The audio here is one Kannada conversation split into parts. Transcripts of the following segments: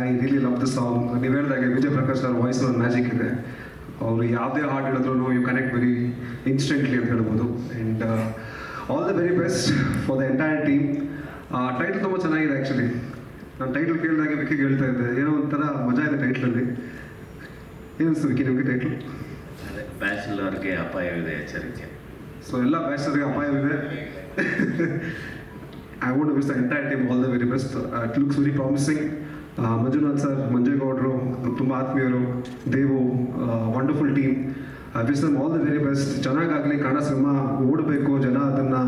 I really love the song. ನೀವು ಹೇಳಿದಾಗೆ ವಿಜಯ್ ಪ್ರಕಾಶ್ ಅವ್ರ ವಾಯ್ಸ್ ಒಂದು ಮ್ಯಾಜಿಕ್ ಇದೆ. ಅವರು ಯಾವುದೇ ಹಾಡು ಹೇಳಿದ್ರು ಯು ಕನೆಕ್ಟ್ ವೆರಿ ಇನ್ಸ್ಟೆಂಟ್ಲಿ ಅಂತ ಹೇಳ್ಬೋದು. And all the very best for the entire team. Title ತುಂಬ ಚೆನ್ನಾಗಿದೆ ಆ್ಯಕ್ಚುಲಿ. ನಾನು ಟೈಟಲ್ ಕೇಳಿದಾಗೆ ವಿಕಿಗೆ ಹೇಳ್ತಾ ಇದ್ದೆ, ಏನೋ ಒಂಥರ ಮಜಾ ಇದೆ ಟೈಟ್ಲಲ್ಲಿ. ಏನಿಸ್ತು ವಿಕಿ ನಿಮಗೆ ಟೈಟ್ಲ್? ಅದೇ ಬ್ಯಾಚುಲರ್ಗೆ ಅಪಾಯವಿದೆ ಎಚ್ಚರಿಕೆ. ಸೊ ಎಲ್ಲ ಬ್ಯಾಚುಲರ್ಗೆ ಅಪಾಯವಿದೆ. I want to wish the entire team all the very best. It looks very promising. Manjunath sir, ಮಂಜೇಗೌಡರು, ತುಂಬ ಆತ್ಮೀಯರು, Devu, wonderful team. I wish them all the very best. ಚೆನ್ನಾಗಾಗಲಿ, ಕನ್ನಡ ಸಿನಿಮಾ ಓಡಬೇಕು, ಜನ ಅದನ್ನು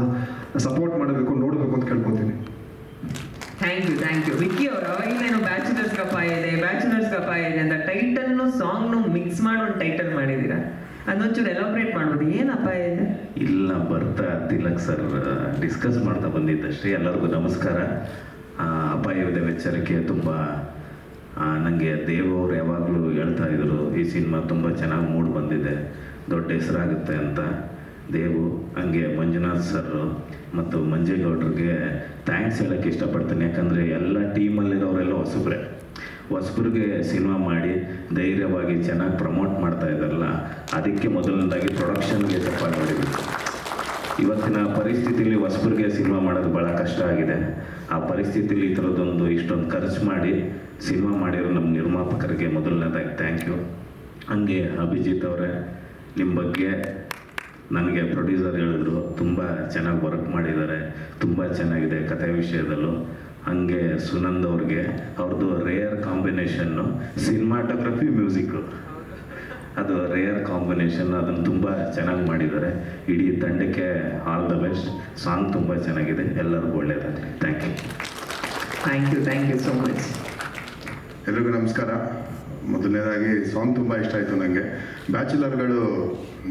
ಸಪೋರ್ಟ್ ಮಾಡಬೇಕು, ನೋಡಬೇಕು ಅಂತ ಕೇಳ್ಕೊತೀನಿ. ಥ್ಯಾಂಕ್ ಯು ವಿಕ್ಕಿ ಅವರು. ಇನ್ನೇನು ಬ್ಯಾಚುಲರ್ಸ್ ಅಪಾಯ ಇದೆ ಅಂತ ಟೈಟಲ್ನು ಸಾಂಗ್ನು ಮಿಕ್ಸ್ ಮಾಡಿ ಒಂದು ಟೈಟಲ್ ಮಾಡಿದ್ದೀರಾ, ಅದೊಂಚೂರು ಎಲಾಬ್ರೇಟ್ ಮಾಡ್ಬೋದು. ಏನು ಅಪಾಯ ಇದೆ? ಇಲ್ಲ, ಬರ್ತಾ ತಿಲಕ್ ಸರ್ ಡಿಸ್ಕಸ್ ಮಾಡ್ತಾ ಬಂದಿದ್ದಷ್ಟೇ. ಎಲ್ಲರಿಗೂ ನಮಸ್ಕಾರ. ಅಪಾಯವಿದೆ ಎಚ್ಚರಿಕೆ ತುಂಬ ನನಗೆ ದೇವ್ ಅವರು ಯಾವಾಗಲೂ ಹೇಳ್ತಾ ಇದ್ರು, ಈ ಸಿನಿಮಾ ತುಂಬ ಚೆನ್ನಾಗಿ ಮೂಡ್ ಬಂದಿದೆ, ದೊಡ್ಡ ಹೆಸರಾಗುತ್ತೆ ಅಂತ. ದೇವು ಹಂಗೆ ಮಂಜುನಾಥ್ ಸರ್ ಮತ್ತು ಮಂಜೇಗೌಡ್ರಿಗೆ ಥ್ಯಾಂಕ್ಸ್ ಹೇಳೋಕ್ಕೆ ಇಷ್ಟಪಡ್ತೀನಿ. ಯಾಕಂದರೆ ಎಲ್ಲ ಟೀಮಲ್ಲಿರೋರೆಲ್ಲ ಹೊಸಬ್ರಿಗೆ ಸಿನಿಮಾ ಮಾಡಿ ಧೈರ್ಯವಾಗಿ ಚೆನ್ನಾಗಿ ಪ್ರಮೋಟ್ ಮಾಡ್ತಾ ಇದ್ದಾರಲ್ಲ, ಅದಕ್ಕೆ ಮೊದಲನೇದಾಗಿ ಪ್ರೊಡಕ್ಷನ್ಗೆ ಚಪ್ಪಾಳೆ ಹೊಡಿಬೇಕು. ಇವತ್ತಿನ ಪರಿಸ್ಥಿತಿಯಲ್ಲಿ ಹೊಸಬ್ರಿಗೆ ಸಿನಿಮಾ ಮಾಡೋದು ಭಾಳ ಕಷ್ಟ ಆಗಿದೆ. ಆ ಪರಿಸ್ಥಿತಿಯಲ್ಲಿ ಈ ಥರದ್ದೊಂದು ಇಷ್ಟೊಂದು ಖರ್ಚು ಮಾಡಿ ಸಿನಿಮಾ ಮಾಡಿರೋ ನಮ್ಮ ನಿರ್ಮಾಪಕರಿಗೆ ಮೊದಲನೇದಾಗಿ ಥ್ಯಾಂಕ್ ಯು. ಹಂಗೆ ಅಭಿಜಿತ್ ಅವರೇ, ನಿಮ್ಮ ಬಗ್ಗೆ ನನಗೆ ಪ್ರೊಡ್ಯೂಸರ್ ಹೇಳಿದ್ರು, ತುಂಬ ಚೆನ್ನಾಗಿ ವರ್ಕ್ ಮಾಡಿದ್ದಾರೆ, ತುಂಬ ಚೆನ್ನಾಗಿದೆ ಕಥೆ ವಿಷಯದಲ್ಲೂ. ಹಾಗೆ ಸುನಂದ್ ಅವ್ರಿಗೆ ಅವ್ರದ್ದು ರೇರ್ ಕಾಂಬಿನೇಷನ್ನು ಸಿನಿಮಾಟೋಗ್ರಫಿ ಮ್ಯೂಸಿಕ್ಕು, ಅದು ರೇರ್ ಕಾಂಬಿನೇಷನ್, ಅದನ್ನು ತುಂಬ ಚೆನ್ನಾಗಿ ಮಾಡಿದ್ದಾರೆ. ಇಡೀ ತಂಡಕ್ಕೆ ಆಲ್ ದ ಬೆಸ್ಟ್. ಸಾಂಗ್ ತುಂಬ ಚೆನ್ನಾಗಿದೆ, ಎಲ್ಲರಿಗೂ ಒಳ್ಳೆಯದಾಗಲಿ. Thank you so much. ಎಲ್ರಿಗೂ ನಮಸ್ಕಾರ. ಮೊದಲನೇದಾಗಿ ಸಾಂಗ್ ತುಂಬ ಇಷ್ಟ ಆಯಿತು ನನಗೆ. ಬ್ಯಾಚುಲರ್ಗಳು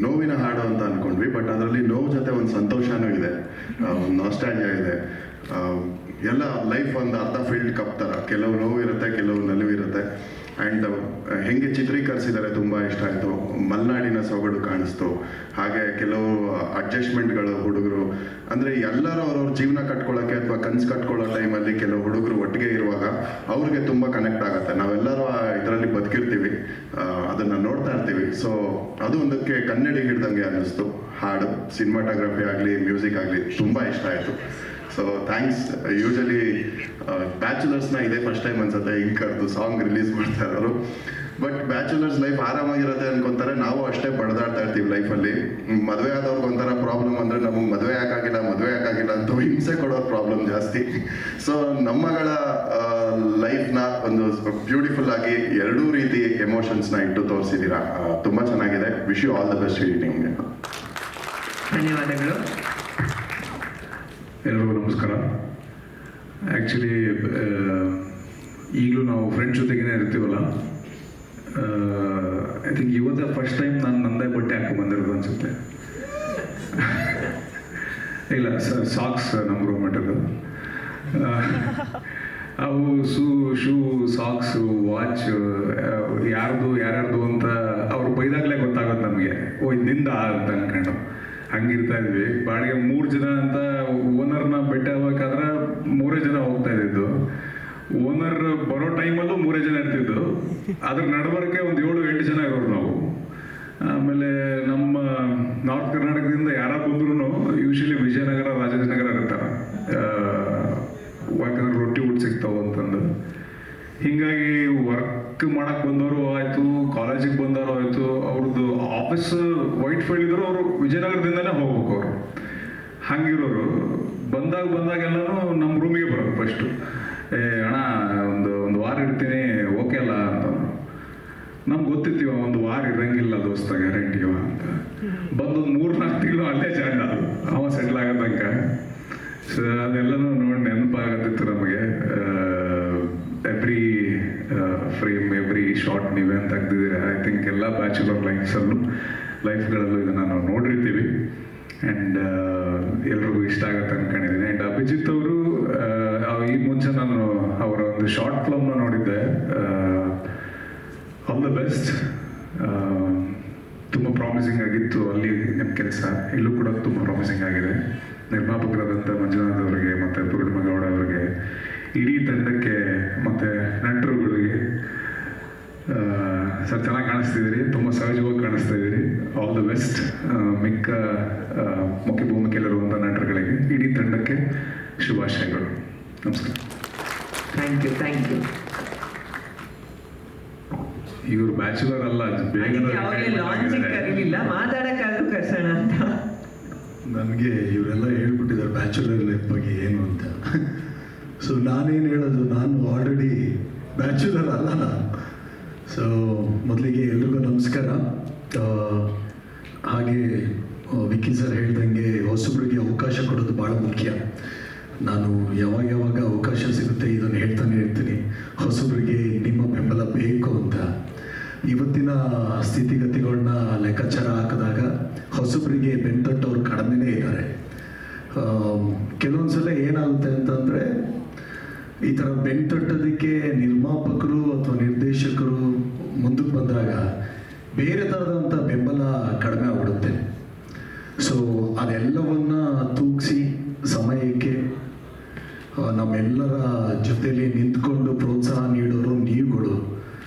ನೋವಿನ ಹಾಡು ಅಂತ ಅಂದ್ಕೊಂಡ್ವಿ, ಬಟ್ ಅದರಲ್ಲಿ ನೋವು ಜೊತೆ ಒಂದು ಸಂತೋಷನೂ ಇದೆ, ಒಂದು ನಾಸ್ಟಾಲ್ಜಿಯಾ ಇದೆ. ಎಲ್ಲ ಲೈಫ್ ಒಂದು ಅರ್ಧ ಫೀಲ್ಡ್ ಕಪ್ ಥರ, ಕೆಲವು ನೋವು ಇರುತ್ತೆ, ಕೆಲವು ನಲಿವು ಇರುತ್ತೆ. ಆ್ಯಂಡ್ ಹೆಂಗೆ ಚಿತ್ರೀಕರಿಸಿದ್ದಾರೆ ತುಂಬ ಇಷ್ಟ ಆಯಿತು. ಮಲೆನಾಡಿನ ಸೊಗಡು ಕಾಣಿಸ್ತು. ಹಾಗೆ ಕೆಲವು ಅಡ್ಜಸ್ಟ್ಮೆಂಟ್ಗಳು ಹುಡುಗರು, ಅಂದರೆ ಎಲ್ಲರೂ ಅವ್ರವ್ರ ಜೀವನ ಕಟ್ಕೊಳ್ಳೋಕ್ಕೆ ಅಥವಾ ಕನಸು ಕಟ್ಕೊಳ್ಳೋ ಟೈಮಲ್ಲಿ ಕೆಲವು ಹುಡುಗರು ಒಟ್ಟಿಗೆ ಇರುವಾಗ ಅವ್ರಿಗೆ ತುಂಬ ಕನೆಕ್ಟ್ ಆಗುತ್ತೆ. ನಾವೆಲ್ಲರೂ ಇದರಲ್ಲಿ ಬದುಕಿರ್ತೀವಿ, ಅದನ್ನು ನೋಡ್ತಾ ಇರ್ತೀವಿ. ಸೊ ಅದು ಒಂದಕ್ಕೆ ಕನ್ನಡಿ ಹಿಡ್ದಂಗೆ ಅನ್ನಿಸ್ತು. ಹಾಡು, ಸಿನಿಮಾಟೋಗ್ರಫಿ ಆಗಲಿ, ಮ್ಯೂಸಿಕ್ ಆಗಲಿ ತುಂಬ ಇಷ್ಟ ಆಯಿತು. So thanks. ಯೂಶಲಿ ಬ್ಯಾಚುಲರ್ಸ್ನ ಇದೇ ಫಸ್ಟ್ ಟೈಮ್ ಅನ್ಸುತ್ತೆ ಹಿಂಗೆ ಕರೆದು ಸಾಂಗ್ ರಿಲೀಸ್ ಮಾಡ್ತಾ ಇರೋರು. ಬಟ್ ಬ್ಯಾಚುಲರ್ಸ್ ಲೈಫ್ ಆರಾಮಾಗಿರುತ್ತೆ ಅನ್ಕೊಂತಾರೆ. ನಾವು ಅಷ್ಟೇ ಬಡ್ದಾಡ್ತಾ ಇರ್ತೀವಿ ಲೈಫಲ್ಲಿ. ಮದುವೆ ಆದವ್ರಿಗೆ ಒಂಥರ ಪ್ರಾಬ್ಲಮ್ ಅಂದರೆ ನಮಗೆ ಮದುವೆ ಯಾಕಾಗಿಲ್ಲ ಅಂತ ಹಿಂಸೆ ಕೊಡೋರು ಪ್ರಾಬ್ಲಮ್ ಜಾಸ್ತಿ. ಸೊ ನಮ್ಮಗಳ ಲೈಫ್ನ ಒಂದು ಬ್ಯೂಟಿಫುಲ್ ಆಗಿ ಎರಡೂ ರೀತಿ ಎಮೋಷನ್ಸ್ನ ಇಟ್ಟು ತೋರಿಸಿದ್ದೀರಾ. ತುಂಬ ಚೆನ್ನಾಗಿದೆ. Wish you all the best editing. ಧನ್ಯವಾದಗಳು. ಎಲ್ಲರಿಗೂ ನಮಸ್ಕಾರ. ಆ್ಯಕ್ಚುಲಿ ಈಗಲೂ ನಾವು ಫ್ರೆಂಡ್ಸ್ ಜೊತೆಗೇ ಇರ್ತೀವಲ್ಲ, ಐ ಥಿಂಕ್ ಇವತ್ತು ಫಸ್ಟ್ ಟೈಮ್ ನಾನು ನಂದೇ ಬಟ್ಟೆ ಹಾಕೊಂಡ್ಬಂದಿರೋದು ಅನಿಸುತ್ತೆ. ಇಲ್ಲ ಸರ್, ಸಾಕ್ಸ್ ನಮ್ಮ ರೂಮ್ಮೇಟದು. ಅವು ಶೂ, ಸಾಕ್ಸು, ವಾಚ್ ಯಾರ್ಯಾರ್ದು ಅಂತ ಅವ್ರು ಬೈದಾಗಲೇ ಗೊತ್ತಾಗುತ್ತೆ ನಮಗೆ, ಓ ನಿಂದ ಅಂತ ಅನ್ಕೊಂಡು ಹಂಗಿರ್ತಾ ಇದ್ವಿ. ಬಾಡಿಗೆ 3 ಜನ ಅಂತ ಓನರ್ನ ಭೇಟಿ ಆಗ್ಬೇಕಾದ್ರೆ 3 ಜನ ಹೋಗ್ತಾ ಇದ್ದಿದ್ದು. ಓನರ್ ಬರೋ ಟೈಮಲ್ಲೂ 3 ಜನ ಇರ್ತಿದ್ದು. ಅದ್ರ ನಡಬರಕ್ಕೆ ಒಂದು 7-8 ಜನ ಇರೋರು ನಾವು. ಆಮೇಲೆ ನಮ್ಮ ನಾರ್ತ್ ಕರ್ನಾಟಕದಿಂದ ಯಾರು ಬಂದ್ರು ಯೂಶಲಿ ವಿಜಯನಗರ, ರಾಜಾಜಿನಗರ ಇರ್ತಾರೆ, ಯಾಕಂದ್ರೆ ರೊಟ್ಟಿ ಊಟ ಸಿಗ್ತಾವ ಅಂತಂದು. ಹೀಗಾಗಿ ವರ್ಕ್ ಮಾಡಕ್ಕೆ ಬಂದವರು ಆಯಿತು, ಕಾಲೇಜಿಗೆ ಬಂದವರು ಆಯಿತು, ಅವ್ರದ್ದು ಆಫೀಸ್ ವೈಟ್ ಫೀಲ್ಡ್ ಇದ್ರು ಅವರು ವಿಜಯನಗರದಿಂದನೇ ಹೋಗ್ಬೇಕು. ಅವರು ಹಂಗಿರೋರು ಬಂದಾಗೆಲ್ಲನೂ ನಮ್ಮ ರೂಮಿಗೆ ಬರೋದು ಫಸ್ಟು. ಅಣ್ಣ ಒಂದು ವಾರ ಇರ್ತೀನಿ, ಓಕೆ ಅಲ್ಲ ಅಂತ. ನಮ್ಗೆ ಗೊತ್ತಿರ್ತೀವ ಒಂದು ವಾರ ಇರಂಗಿಲ್ಲ ದೋಸ್ತ, ಗ್ಯಾರಂಟಿವ ಅಂತ. ಬಂದೊಂದು 3-4 ತಿಂಗಳು ಅಲ್ಲೇ ಜಾಯ್ನ್ ಆದ ಅವ ಸೆಟ್ಲ್ ಆಗೋ ತನಕ. ಸೊ ಅದೆಲ್ಲನೂ ನೋಡಿ ನೆನಪಾಗತ್ತಿತ್ತು ನಮಗೆ. ಎವ್ರಿ ಫ್ರೇಮ್, ಎವ್ರಿ ಶಾರ್ಟ್ ನೀವೇನು ತೆಗ್ದಿದ್ದೀರಾ. ಐ ಥಿಂಕ್ ಎಲ್ಲ ಬ್ಯಾಚುಲರ್ ಲೈಫ್ಗಳಲ್ಲೂ ಇದನ್ನು ನಾವು ನೋಡಿರ್ತೀವಿ. ಆ್ಯಂಡ್ ಎಲ್ರಿಗೂ ಇಷ್ಟ ಆಗುತ್ತೆ ಅನ್ಕೊಂಡಿದ್ದೀನಿ. ಆ್ಯಂಡ್ ಅಭಿಜಿತ್ ಅವರು ಈ ಮುಂಚೆ ನಾನು ಅವರ ಒಂದು ಶಾರ್ಟ್ ಫಿಲ್ಮ್ನ ನೋಡಿದ್ದೆ, ಆಲ್ ದ ಬೆಸ್ಟ್. ತುಂಬ ಪ್ರಾಮಿಸಿಂಗ್ ಆಗಿತ್ತು ಅಲ್ಲಿ ನಿಮ್ಮ ಕೆಲಸ, ಇಲ್ಲೂ ಕೂಡ ತುಂಬ ಪ್ರಾಮಿಸಿಂಗ್ ಆಗಿದೆ. ನಿರ್ಮಾಪಕರಾದಂಥ ಮಂಜುನಾಥ್ ಅವರಿಗೆ ಮತ್ತು ಪೂರ್ಣಿಮಗೌಡ ಅವರಿಗೆ, ಇಡೀ ತಂಡಕ್ಕೆ ಮತ್ತು ನಟರುಗಳಿಗೆ ಸರ್ ಚೆನ್ನಾಗಿ ಕಾಣಿಸ್ತಿದ್ದೀರಿ, ತುಂಬ ಸಹಜವಾಗಿ ಕಾಣಿಸ್ತಾ ಇದ್ದೀರಿ. All the best. ಮಿಕ್ಕ ಮುಖ್ಯ ಭೂಮಿಕೆಯಲ್ಲಿರುವಂಥ ನಟರುಗಳಿಗೆ, ಇಡೀ ತಂಡಕ್ಕೆ ಶುಭಾಶಯಗಳು. ನಮಸ್ಕಾರ. Thank you. ಇವರು ಬ್ಯಾಚುಲರ್ ಅಲ್ಲ, ಯಾವಾಗಲೇ ಲಾಂಚಿಂಗ್ ಕರೀಲಿಲ್ಲ, ಮಾತಾಡಕ್ಕಾದ್ರೂ ಕರ್ಸೋಣ ಅಂತ. ನನಗೆ ಇವರೆಲ್ಲ ಹೇಳ್ಬಿಟ್ಟಿದ್ದಾರೆ ಬ್ಯಾಚುಲರ್ ಲೈಫ್ ಬಗ್ಗೆ ಏನು ಅಂತ. ಸೊ ನಾನೇನು ಹೇಳೋದು, ನಾನು ಆಲ್ರೆಡಿ ಬ್ಯಾಚುಲರ್ ಅಲ್ಲ ನಾನು. ಸೊ ಮೊದಲಿಗೆ ಎಲ್ರಿಗೂ ನಮಸ್ಕಾರ. ಹಾಗೆ ವಿಕ್ಕಿ ಸರ್ ಹೇಳ್ದಂಗೆ ಹೊಸಬ್ರಿಗೆ ಅವಕಾಶ ಕೊಡೋದು ಭಾಳ ಮುಖ್ಯ. ನಾನು ಯಾವಾಗ ಅವಕಾಶ ಸಿಗುತ್ತೆ ಇದನ್ನು ಹೇಳ್ತಾನೆ ಇರ್ತೀನಿ, ಹೊಸಬ್ರಿಗೆ ನಿಮ್ಮ ಬೆಂಬಲ ಬೇಕು ಅಂತ. ಇವತ್ತಿನ ಸ್ಥಿತಿಗತಿಗಳನ್ನ ಲೆಕ್ಕಾಚಾರ ಹಾಕಿದಾಗ ಹೊಸಬ್ರಿಗೆ ಬೆಂತಟ್ಟವ್ರು ಕಡಿಮೆನೇ ಇದ್ದಾರೆ. ಕೆಲವೊಂದು ಸಲ ಏನಾಗುತ್ತೆ ಅಂತಂದರೆ, ಈ ಥರ ಬೆಂತಟ್ಟೋದಕ್ಕೆ ನಿರ್ಮಾಪಕರು ಅಥವಾ ನಿರ್ದೇಶಕರು ಮುಂದಕ್ಕೆ ಬಂದಾಗ ಬೇರೆ ಥರದಂಥ ಬೆಂಬಲ ಕಡಿಮೆ ಆಗ್ಬಿಡುತ್ತೆ. ಸೊ ಅದೆಲ್ಲವನ್ನ ತೂಗಿಸಿ ಸಮಯಕ್ಕೆ ನಮ್ಮೆಲ್ಲರ ಜೊತೆಲಿ ನಿಂತ್ಕೊಂಡು ಪ್ರೋತ್ಸಾಹ ನೀಡೋರು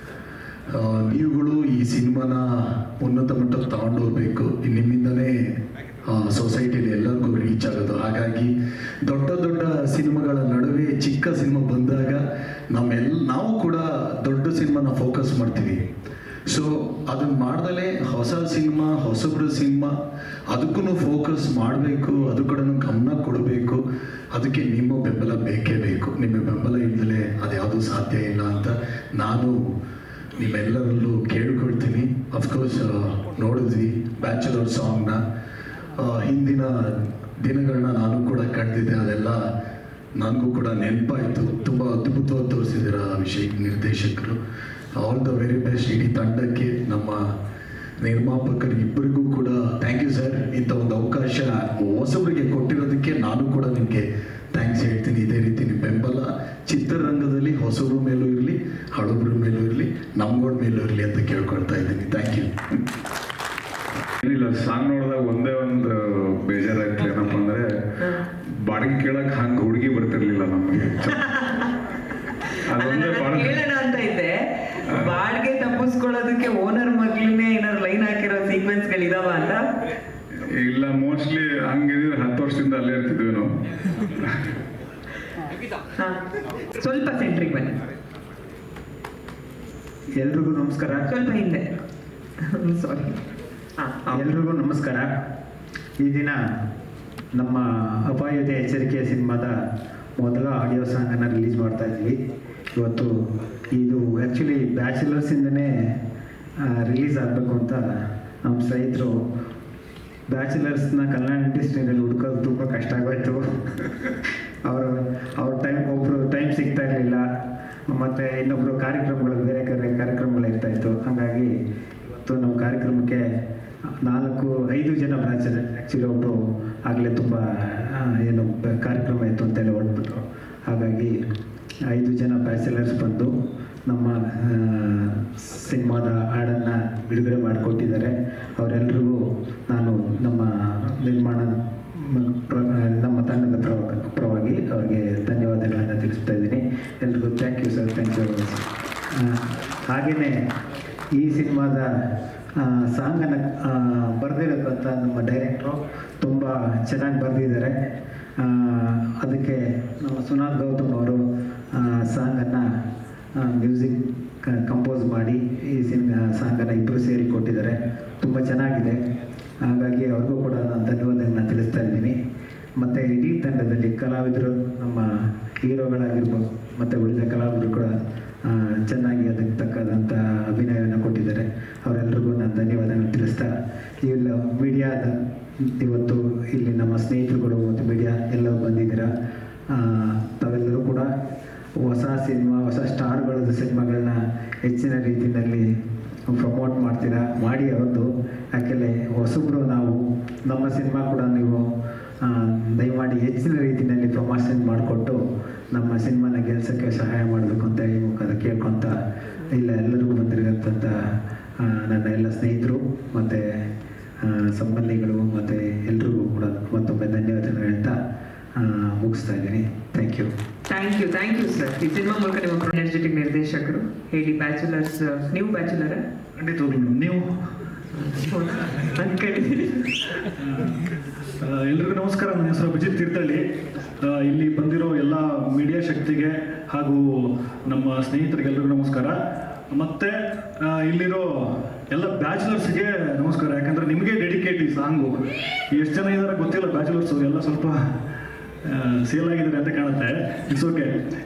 ನೀವುಗಳು ಈ ಸಿನಿಮಾನ ಉನ್ನತ ಮಟ್ಟಕ್ಕೆ ತಗೊಂಡೋಗ್ಬೇಕು. ನಿಮ್ಮಿಂದನೇ ಸೊಸೈಟಿಲಿ ಎಲ್ಲರಿಗೂ ರೀಚ್ ಆಗೋದು. ಹಾಗಾಗಿ ದೊಡ್ಡ ದೊಡ್ಡ ಸಿನಿಮಾಗಳ ನಡುವೆ ಚಿಕ್ಕ ಸಿನಿಮಾ ಬಂದಾಗ ನಾವು ಕೂಡ ದೊಡ್ಡ ಸಿನಿಮಾನ ಫೋಕಸ್ ಮಾಡ್ತೀವಿ. ಸೊ ಅದನ್ನು ಮಾಡ್ದಲೇ ಹೊಸ ಸಿನಿಮಾ, ಹೊಸಬ್ರ ಸಿನಿಮಾ, ಅದಕ್ಕೂ ಫೋಕಸ್ ಮಾಡಬೇಕು, ಅದು ಕೂಡ ಗಮನ ಕೊಡಬೇಕು. ಅದಕ್ಕೆ ನಿಮ್ಮ ಬೆಂಬಲ ಬೇಕೇ ಬೇಕು. ನಿಮ್ಮ ಬೆಂಬಲ ಇಲ್ಲದಲೇ ಅದ್ಯಾವುದೂ ಸಾಧ್ಯ ಇಲ್ಲ ಅಂತ ನಾನು ನಿಮ್ಮೆಲ್ಲರಲ್ಲೂ ಕೇಳ್ಕೊಳ್ತೀನಿ. ಅಫ್ಕೋರ್ಸ್ ನೋಡಿದ್ವಿ ಬ್ಯಾಚುಲರ್ ಸಾಂಗ್ನ, ಹಿಂದಿನ ದಿನಗಳನ್ನ ನಾನು ಕೂಡ ಕಂಡಿದ್ದೆ. ಅದೆಲ್ಲ ನನಗೂ ಕೂಡ ನೆನಪಾಯಿತು. ತುಂಬ ಅದ್ಭುತವಾಗಿ ತೋರಿಸಿದ್ದೀರ ನಿರ್ದೇಶಕರು. ಆಲ್ ದ ವೆರಿ ಬೆಸ್ಟ್ ಇಡೀ ತಂಡಕ್ಕೆ, ನಮ್ಮ ನಿರ್ಮಾಪಕರು ಇಬ್ಬರಿಗೂ ಕೂಡ ಥ್ಯಾಂಕ್ ಯು ಸರ್. ಇಂಥ ಒಂದು ಅವಕಾಶ ಹೊಸಬರಿಗೆ ಕೊಟ್ಟಿರೋದಕ್ಕೆ ನಾನು ಕೂಡ ನಿಮಗೆ ಥ್ಯಾಂಕ್ಸ್ ಹೇಳ್ತೀನಿ. ಇದೇ ರೀತಿ ನಿಮ್ಮ ಬೆಂಬಲ ಚಿತ್ರರಂಗದಲ್ಲಿ ಹೊಸಬ್ರ ಮೇಲೂ ಇರಲಿ, ಹಳಬ್ರ ಮೇಲೂ ಇರಲಿ, ನಮ್ಗಳ ಮೇಲೂ ಇರಲಿ ಅಂತ ಕೇಳ್ಕೊಳ್ತಾ ಇದ್ದೀನಿ. Thank you. ಏನಿಲ್ಲ, ಸಾಂಗ್ ನೋಡಿದಾಗ ಒಂದೇ ಒಂದು ಬೇಜಾರಾಯ್ತು. ಏನಪ್ಪ ಅಂದರೆ, ಬಾಡಿಗೆ ಕೇಳಕ್ಕೆ ಹಂಗೆ ಹುಡುಗಿ ಬರ್ತಿರ್ಲಿಲ್ಲ ನಮಗೆ. ಅದೊಂದೇ ಭಾಳ ಕೇಳೋಣ ಅಂತ ಇದ್ದೆ. ಬಾಡಿಗೆ ತಪ್ಪಿಸ್ಕೊಳ್ಳೋದಕ್ಕೆ ಓನರ್ ಮಗ್ಳನ್ನೇ ಏನಾದ್ರು ಲೈನ್ ಹಾಕಿರೋ ಸೀಕ್ವೆನ್ಸ್ಗಳಿದಾವ ಅಂತ. ಇಲ್ಲ, ಮೋಸ್ಟ್ಲಿ ಹಂಗಿದ್ರೆ 10 ವರ್ಷದಿಂದ ಅಲ್ಲೇ ಇರ್ತಿದ್ವಿ ನಾವು. ಸ್ವಲ್ಪ ಸೆಂಟ್ರಿಗೆ ಬನ್ನಿ. ಎಲ್ರಿಗೂ ನಮಸ್ಕಾರ. ಸ್ವಲ್ಪ ಹಿಂದೆ, ಸಾರಿ. ಎಲ್ರಿಗೂ ನಮಸ್ಕಾರ. ಈ ದಿನ ನಮ್ಮ ಅಪಾಯದ ಎಚ್ಚರಿಕೆ ಸಿನಿಮಾದ ಮೊದಲ ಆಡಿಯೋ ಸಾಂಗನ್ನು ರಿಲೀಸ್ ಮಾಡ್ತಾ ಇದ್ವಿ. ಇವತ್ತು ಇದು ಆ್ಯಕ್ಚುಲಿ ಬ್ಯಾಚುಲರ್ಸಿಂದನೇ ರಿಲೀಸ್ ಆಗಬೇಕು ಅಂತ ನಮ್ಮ ಸ್ನೇಹಿತರು ಬ್ಯಾಚುಲರ್ಸ್ನ ಕನ್ನಡ ಇಂಡಸ್ಟ್ರಿಯಲ್ಲಿ ಹುಡ್ಕೋದು ತುಂಬ ಕಷ್ಟ ಆಗೋಯ್ತು. ಅವ್ರ ಒಬ್ಬರು ಟೈಮ್ ಸಿಗ್ತಾ ಇರಲಿಲ್ಲ, ಮತ್ತು ಇನ್ನೊಬ್ಬರು ಬೇರೆ ಕಾರ್ಯಕ್ರಮಗಳು ಇರ್ತಾಯಿತ್ತು. ಹಾಗಾಗಿ ಇವತ್ತು ನಮ್ಮ ಕಾರ್ಯಕ್ರಮಕ್ಕೆ 4-5 ಜನ ಬ್ಯಾಚುಲರ್, ಆ್ಯಕ್ಚುಲಿ ಒಬ್ಬರು ಆಗಲೇ ತುಂಬ ಕಾರ್ಯಕ್ರಮ ಇತ್ತು ಅಂತೇಳಿ ಹೊರಟ್ಬಿಟ್ರು. ಹಾಗಾಗಿ 5 ಜನ ಬ್ಯಾಚುಲರ್ಸ್ ಬಂದು ನಮ್ಮ ಸಿನಿಮಾದ ಹಾಡನ್ನು ಬಿಡುಗಡೆ ಮಾಡಿಕೊಟ್ಟಿದ್ದಾರೆ. ಅವರೆಲ್ಲರಿಗೂ ನಾನು ನಮ್ಮ ನಮ್ಮ ತಂಡದ ಪರವಾಗಿ ಅವರಿಗೆ ಧನ್ಯವಾದಗಳನ್ನು ತಿಳಿಸ್ತಾ ಇದ್ದೀನಿ. ಎಲ್ರಿಗೂ thank you sir, thank you. ಹಾಗೆಯೇ ಈ ಸಿನಿಮಾದ ಸಾಂಗನ್ನು ಬರೆದಿರೋಕ್ಕಂತ ನಮ್ಮ ಡೈರೆಕ್ಟ್ರು ತುಂಬ ಚೆನ್ನಾಗಿ ಬರೆದಿದ್ದಾರೆ. ಅದಕ್ಕೆ ನಮ್ಮ ಸುನಾಥ್ ಗೌತಮ್ ಅವರು ಸಾಂಗನ್ನು ಮ್ಯೂಸಿಕ್ ಕಂಪೋಸ್ ಮಾಡಿ ಈ ಸಾಂಗನ್ನು ಇಬ್ಬರು ಸೇರಿ ಕೊಟ್ಟಿದ್ದಾರೆ. ತುಂಬ ಚೆನ್ನಾಗಿದೆ. ಹಾಗಾಗಿ ಅವ್ರಿಗೂ ಕೂಡ ನಾನು ಧನ್ಯವಾದಗಳನ್ನ ತಿಳಿಸ್ತಾ ಇದ್ದೀನಿ. ಮತ್ತು ಇಡೀ ತಂಡದಲ್ಲಿ ಕಲಾವಿದರು, ನಮ್ಮ ಹೀರೋಗಳಾಗಿರ್ಬೋದು, ಮತ್ತು ಉಳಿದ ಕಲಾವಿದರು ಕೂಡ ಚೆನ್ನಾಗಿ ಅದಕ್ಕೆ ತಕ್ಕಂಥ ಅಭಿನಯವನ್ನು ಕೊಟ್ಟಿದ್ದಾರೆ. ಅವರೆಲ್ಲರಿಗೂ ನಾನು ಧನ್ಯವಾದಗಳನ್ನು ತಿಳಿಸ್ತಾ, ಇಲ್ಲ ಮೀಡಿಯಾದ ಇವತ್ತು ಇಲ್ಲಿ ನಮ್ಮ ಸ್ನೇಹಿತರುಗಳು ಮತ್ತು ಮೀಡಿಯಾ ಎಲ್ಲರೂ ಬಂದಿದ್ದೀರಾ. ತಾವೆಲ್ಲರೂ ಕೂಡ ಹೊಸ ಸ್ಟಾರ್ಗಳದ್ದು ಸಿನಿಮಾಗಳನ್ನ ಹೆಚ್ಚಿನ ರೀತಿಯಲ್ಲಿ ಪ್ರಮೋಟ್ ಮಾಡಿ ಅವ್ರದ್ದು. ಯಾಕೆಂದರೆ ಹೊಸಬ್ರು ನಾವು, ನಮ್ಮ ಸಿನಿಮಾ ಕೂಡ ನೀವು ದಯಮಾಡಿ ಹೆಚ್ಚಿನ ರೀತಿಯಲ್ಲಿ ಪ್ರಮೋಷನ್ ಮಾಡಿಕೊಟ್ಟು ನಮ್ಮ ಸಿನಿಮಾನ ಗೆಲ್ಸೋಕ್ಕೆ ಸಹಾಯ ಮಾಡಬೇಕು ಅಂತ ಈ ಮುಖಾಂತರ ಕೇಳ್ಕೊತ, ಎಲ್ಲರಿಗೂ ಬಂದಿರೋಂಥ ನನ್ನ ಎಲ್ಲ ಸ್ನೇಹಿತರು ಮತ್ತು ಸಂಬಂಧಿಗಳು ಮತ್ತು ಎಲ್ರಿಗೂ ಕೂಡ ಮತ್ತೊಮ್ಮೆ ಧನ್ಯವಾದಗಳು ಹೇಳ್ತಾ ಮುಗಿಸ್ತಾ ಇದ್ದೀನಿ. Thank you. Thank you sir. ಈ ಸಿನಿಮಾ ಮೂಲಕ ನಿಮ್ಮ ಎನರ್ಜೆಟಿಕ್ ನಿರ್ದೇಶಕರು ಹೇಳಿ. ಬ್ಯಾಚುಲರ್ಸ್, ನೀವು ಬ್ಯಾಚುಲರ? ಖಂಡಿತವಾಗ್ಲೂ ನೀವು ಅನ್ಕೊಂಡಿದ್ದೀನಿ. ಎಲ್ರಿಗೂ ನಮಸ್ಕಾರ. ನನ್ನ ಹೆಸರು ಅಭಿಜಿತ್ ತೀರ್ಥಹಳ್ಳಿ. ಇಲ್ಲಿ ಬಂದಿರೋ ಎಲ್ಲ ಮೀಡಿಯಾ ಶಕ್ತಿಗೆ ಹಾಗೂ ನಮ್ಮ ಸ್ನೇಹಿತರಿಗೆ ಎಲ್ರಿಗೂ ನಮಸ್ಕಾರ. ಮತ್ತೆ ಇಲ್ಲಿರೋ ಎಲ್ಲ ಬ್ಯಾಚುಲರ್ಸ್ಗೆ ನಮಸ್ಕಾರ. ಯಾಕಂದ್ರೆ ನಿಮಗೆ ಡೆಡಿಕೇಟ್ ಈ ಸಾಂಗು. ಎಷ್ಟು ಜನ ಇದ್ದಾರೆ ಗೊತ್ತಿಲ್ಲ ಬ್ಯಾಚುಲರ್ಸು, ಎಲ್ಲ ಸ್ವಲ್ಪ ಸೇಲ್ ಆಗಿದ್ದಾರೆ ಅಂತ ಕಾಣುತ್ತೆ. It's okay.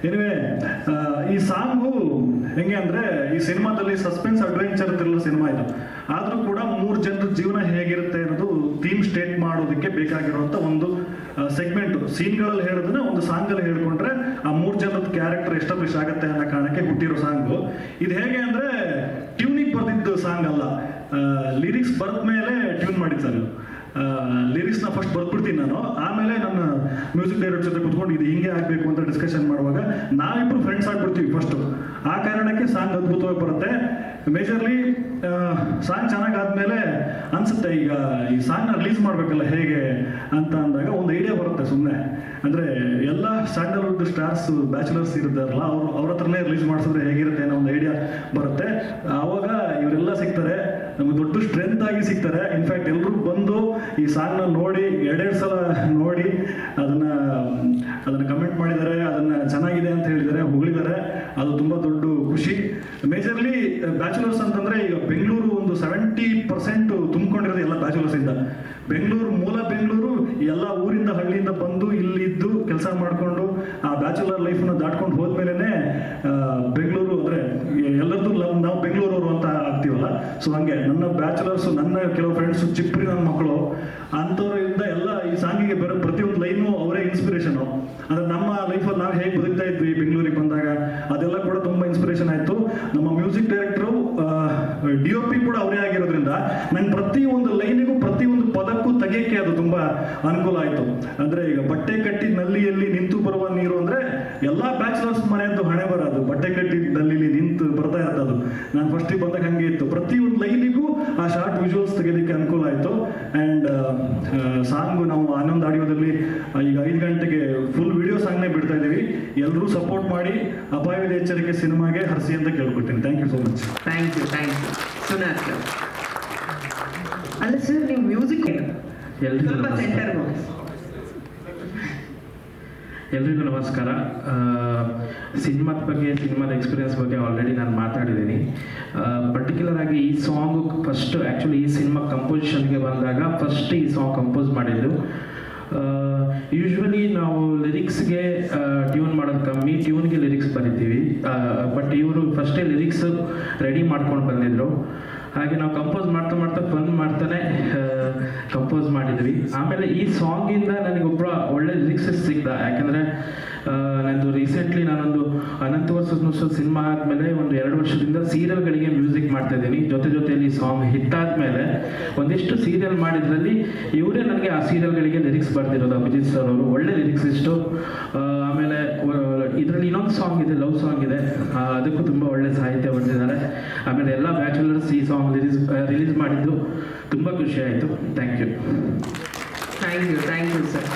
ಎನಿವೆ, ಈ ಸಾಂಗು ಹೆಂಗೆ ಅಂದರೆ, ಈ ಸಿನಿಮಾದಲ್ಲಿ ಸಸ್ಪೆನ್ಸ್ ಅಡ್ವೆಂಚರ್ ಥ್ರಿಲ್ಲರ್ ಸಿನಿಮಾ ಇದು. ಆದರೂ ಕೂಡ 3 ಜನರ ಜೀವನ ಹೇಗಿರುತ್ತೆ ಅನ್ನೋದು ಥೀಮ್ ಸ್ಟೇಟ್ ಮಾಡೋದಕ್ಕೆ ಬೇಕಾಗಿರುವಂಥ ಒಂದು ಸೆಗ್ಮೆಂಟು. ಸೀನ್ಗಳಲ್ಲಿ ಹೇಳೋದನ್ನ ಒಂದು ಸಾಂಗಲ್ಲಿ ಹೇಳ್ಕೊಂಡ್ರೆ ಆ 3 ಜನದ ಕ್ಯಾರೆಕ್ಟರ್ ಎಸ್ಟಾಬ್ಲಿಷ್ ಆಗುತ್ತೆ ಅನ್ನೋ ಕಾರಣಕ್ಕೆ ಹುಟ್ಟಿರೋ ಸಾಂಗು ಇದು. ಹೇಗೆ ಅಂದರೆ, ಟ್ಯೂನಿಗೆ ಬರೆದಿದ್ದು ಸಾಂಗ್ ಅಲ್ಲ, ಲಿರಿಕ್ಸ್ ಬರೆದ ಮೇಲೆ ಟ್ಯೂನ್ ಮಾಡಿದ್ದು ಸರ್. ಲಿರಿಕ್ಸ್ನ ಫಸ್ಟ್ ಬರ್ಬಿಡ್ತೀನಿ ನಾನು, ಆಮೇಲೆ ನನ್ನ ಮ್ಯೂಸಿಕ್ ಡೈರೆಕ್ಟರ್ ಜೊತೆ ಕುತ್ಕೊಂಡು ಇದು ಹಿಂಗೆ ಆಗಬೇಕು ಅಂತ ಡಿಸ್ಕಷನ್ ಮಾಡುವಾಗ ನಾವಿಬ್ಬರು ಫ್ರೆಂಡ್ಸ್ ಆಗ್ಬಿಡ್ತೀವಿ ಫಸ್ಟು. ಆ ಕಾರಣಕ್ಕೆ ಸಾಂಗ್ ಅದ್ಭುತವಾಗಿ ಬರುತ್ತೆ. ಮೇಜರ್ಲಿ ಸಾಂಗ್ ಚೆನ್ನಾಗಾದ್ಮೇಲೆ ಅನ್ಸುತ್ತೆ ಈಗ ಈ ಸಾಂಗ್ನ ರಿಲೀಸ್ ಮಾಡಬೇಕಲ್ಲ ಹೇಗೆ ಅಂತ ಅಂದಾಗ ಒಂದು ಐಡಿಯಾ ಬರುತ್ತೆ ಸುಮ್ಮನೆ. ಅಂದರೆ ಎಲ್ಲ ಸ್ಯಾಂಡಲ್ವುಡ್ ಸ್ಟಾರ್ಸ್ ಬ್ಯಾಚುಲರ್ಸ್ ಇರ್ತಾರಲ್ಲ, ಅವ್ರ ಹತ್ರನೇ ರಿಲೀಸ್ ಮಾಡಿಸಿದ್ರೆ ಹೇಗಿರುತ್ತೆ ಅನ್ನೋ ಒಂದು ಐಡಿಯಾ ಬರುತ್ತೆ. ಆವಾಗ ಇವರೆಲ್ಲ ಸಿಗ್ತಾರೆ, ನಮ್ಗೆ ದೊಡ್ಡ ಸ್ಟ್ರೆಂತ್ ಆಗಿ ಸಿಗ್ತಾರೆ. ಇನ್ಫ್ಯಾಕ್ಟ್ ಎಲ್ಲರೂ ಬಂದು ಈ ಸಾಂಗ್ನ ನೋಡಿ 2 ಸಲ ನೋಡಿ ಅದನ್ನ ಕಮೆಂಟ್ ಮಾಡಿದ್ದಾರೆ, ಅದನ್ನ ಚೆನ್ನಾಗಿದೆ ಅಂತ ಹೇಳಿದ್ದಾರೆ, ಹೊಗಳಿದ್ದಾರೆ. ಅದು ತುಂಬ ದೊಡ್ಡ ಖುಷಿ. ಮೇಜರ್ಲಿ ಬ್ಯಾಚುಲರ್ಸ್ ಅಂತಂದ್ರೆ ಈಗ ಬೆಂಗಳೂರು ಒಂದು 70% ತುಂಬಿಕೊಂಡಿರೋದು ಎಲ್ಲ ಬ್ಯಾಚುಲರ್ಸ್ ಇಂದ. ಬೆಂಗಳೂರು ಮೂಲ ಬೆಂಗಳೂರು, ಎಲ್ಲ ಊರಿಂದ ಹಳ್ಳಿಯಿಂದ ಬಂದು ಇಲ್ಲಿದ್ದು ಕೆಲಸ ಮಾಡಿಕೊಂಡು ಆ ಬ್ಯಾಚುಲರ್ ಲೈಫ್ನ ದಾಟ್ಕೊಂಡು ಹೋದ್ಮೇಲೆ ಬೆಂಗಳೂರು ಅಂದರೆ ಎಲ್ಲರದ್ದು ನಾವು ಬೆಂಗಳೂರವರು ಅಂತ ಆಗ್ತೀವಲ್ಲ. ಸೊ ಹಂಗೆ ನನ್ನ ಬ್ಯಾಚುಲರ್ಸು, ನನ್ನ ಕೆಲವು ಫ್ರೆಂಡ್ಸು, ಚಿಪ್ರಿ ನನ್ನ ಮಕ್ಕಳು ಅಂಥವ್ರಿಂದ ಎಲ್ಲ ಈ ಸಾಂಗಿಗೆ ಬರೋ ಪ್ರತಿಯೊಂದು ಲೈನು ಅವರೇ ಇನ್ಸ್ಪಿರೇಷನು. ಅಂದರೆ ನಮ್ಮ ಲೈಫಲ್ಲಿ ನಾವು ಹೇಗೆ ಬದುಕ್ತಾ ಇದ್ವಿ ಬೆಂಗಳೂರಿಗೆ ಬಂದಾಗ ಅದೆಲ್ಲ ಕೂಡ ತುಂಬ ಇನ್ಸ್ಪಿರೇಷನ್ ಆಯಿತು. ನಮ್ಮ ಮ್ಯೂಸಿಕ್ ಡೈರೆಕ್ಟ್ರು DOP ಕೂಡ ಅವರೇ ಆಗಿರೋದ್ರಿಂದ ನಂಗೆ ಪ್ರತಿಯೊಂದು ಲೈನಿಗೂ ಪ್ರತಿಯೊಂದು ಪದಕ್ಕೂ ತೆಗೆಯಕ್ಕೆ ಅದು ತುಂಬ ಅನುಕೂಲ ಆಯಿತು. ಅಂದರೆ ಈಗ ಬಟ್ಟೆ ಕಟ್ಟಿ ನಲ್ಲಿಯಲ್ಲಿ ನಿಂತು ಬರುವ ನೀರು ಅಂದರೆ ಎಲ್ಲ ಬ್ಯಾಚುಲರ್ಸ್ ಮನೆಯದ್ದು ಹಣೆ ಬರೋದು. ಬಟ್ಟೆ ಕಟ್ಟಿ ನಲ್ಲಿಲಿ ನಿಂತು ಬರ್ತಾ ಇರ್ತದು. ನಾನು ಫಸ್ಟಿಗೆ ಬಂದಾಗ ಹಂಗೆ ಇತ್ತು. ಪ್ರತಿಯೊಂದು ಲೈನಿಗೂ ಆ ಶಾರ್ಟ್ ವಿಜುವಲ್ಸ್ ತೆಗೆಯೋದಕ್ಕೆ ಅನುಕೂಲ ಆಯಿತು. ಆ್ಯಂಡ್ ಸಾಂಗು ನಾವು 11 ಆಡಿಯೋದಲ್ಲಿ ಈಗ 5 ಗಂಟೆಗೆ ಫುಲ್ ವಿಡಿಯೋ ಸಾಂಗ್ನೇ ಬಿಡ್ತಾ ಇದ್ದೀವಿ. ಎಲ್ಲರೂ ಸಪೋರ್ಟ್ ಮಾಡಿ ಅಪಾಯದ ಎಚ್ಚರಿಕೆ ಸಿನಿಮಾಗೆ ಹರಿಸಿ ಅಂತ ಕೇಳ್ಕೊಡ್ತೀನಿ. Thank you so much. Thank you. Sunath ಅಲ್ಲ ಸರ್, ನೀವು ಮ್ಯೂಸಿಕ್ ಸ್ವಲ್ಪ ಸೆಂಟರ್ ಎಲ್ರಿಗೂ ನಮಸ್ಕಾರ. ಸಿನಿಮಾದ ಬಗ್ಗೆ, ಸಿನಿಮಾದ ಎಕ್ಸ್ಪೀರಿಯನ್ಸ್ ಬಗ್ಗೆ ಆಲ್ರೆಡಿ ನಾನು ಮಾತಾಡಿದ್ದೀನಿ. ಪರ್ಟಿಕ್ಯುಲರ್ ಆಗಿ ಈ ಸಾಂಗು ಫಸ್ಟ್ ಆ್ಯಕ್ಚುಲಿ ಈ ಸಿನಿಮಾ ಕಂಪೋಸಿಷನ್ಗೆ ಬಂದಾಗ ಫಸ್ಟ್ ಈ ಸಾಂಗ್ ಕಂಪೋಸ್ ಮಾಡಿದ್ದು. ಯೂಶ್ವಲಿ ನಾವು ಲಿರಿಕ್ಸ್ಗೆ ಟ್ಯೂನ್ ಮಾಡೋದು ಕಮ್ಮಿ, ಟ್ಯೂನ್ಗೆ ಲಿರಿಕ್ಸ್ ಬರೀತೀವಿ. ಬಟ್ ಇವರು ಫಸ್ಟೇ ಲಿರಿಕ್ಸ್ ರೆಡಿ ಮಾಡ್ಕೊಂಡು ಬಂದಿದ್ರು. ಹಾಗೆ ನಾವು ಕಂಪೋಸ್ ಮಾಡ್ತಾ ಫನ್ ಮಾಡ್ತಾನೆ ಕಂಪೋಸ್ ಮಾಡಿದ್ವಿ. ಆಮೇಲೆ ಈ ಸಾಂಗಿಂದ ನನಗೊಬ್ಬ ಒಳ್ಳೆ ಲಿರಿಕ್ಸ್ ಸಿಗ್ದ. ಯಾಕಂದರೆ ನಂದು ರೀಸೆಂಟ್ಲಿ ನಾನೊಂದು ಅನಂತ ವರ್ಷದ ಸಿನಿಮಾ ಆದಮೇಲೆ ಒಂದು 2 ವರ್ಷದಿಂದ ಸೀರಿಯಲ್ಗಳಿಗೆ ಮ್ಯೂಸಿಕ್ ಮಾಡ್ತಾ ಇದ್ದೀನಿ. ಜೊತೆಯಲ್ಲಿ ಸಾಂಗ್ ಹಿಟ್ ಆದಮೇಲೆ ಒಂದಿಷ್ಟು ಸೀರಿಯಲ್ ಮಾಡಿದ್ರಲ್ಲಿ ಇವರೇ ನನಗೆ ಆ ಸೀರಿಯಲ್ಗಳಿಗೆ ಲಿರಿಕ್ಸ್ ಬರ್ತಿರೋದು. ಅಭಿಜಿತ್ ಸರ್ ಅವರು ಒಳ್ಳೆ ಲಿರಿಕ್ಸ್ ಇಷ್ಟು. ಆಮೇಲೆ ಇದರಲ್ಲಿ ಇನ್ನೊಂದು ಸಾಂಗ್ ಇದೆ, ಲವ್ ಸಾಂಗ್ ಇದೆ, ಅದಕ್ಕೂ ತುಂಬ ಒಳ್ಳೆ ಸಾಹಿತ್ಯ ಬರ್ತಿದ್ದಾರೆ. ಆಮೇಲೆ ಎಲ್ಲ ಬ್ಯಾಚುಲರ್ಸ್ ಈ ಸಾಂಗ್ ರಿಲೀಸ್ ಮಾಡಿದ್ದು ತುಂಬ ಖುಷಿ ಆಯಿತು. Thank you sir.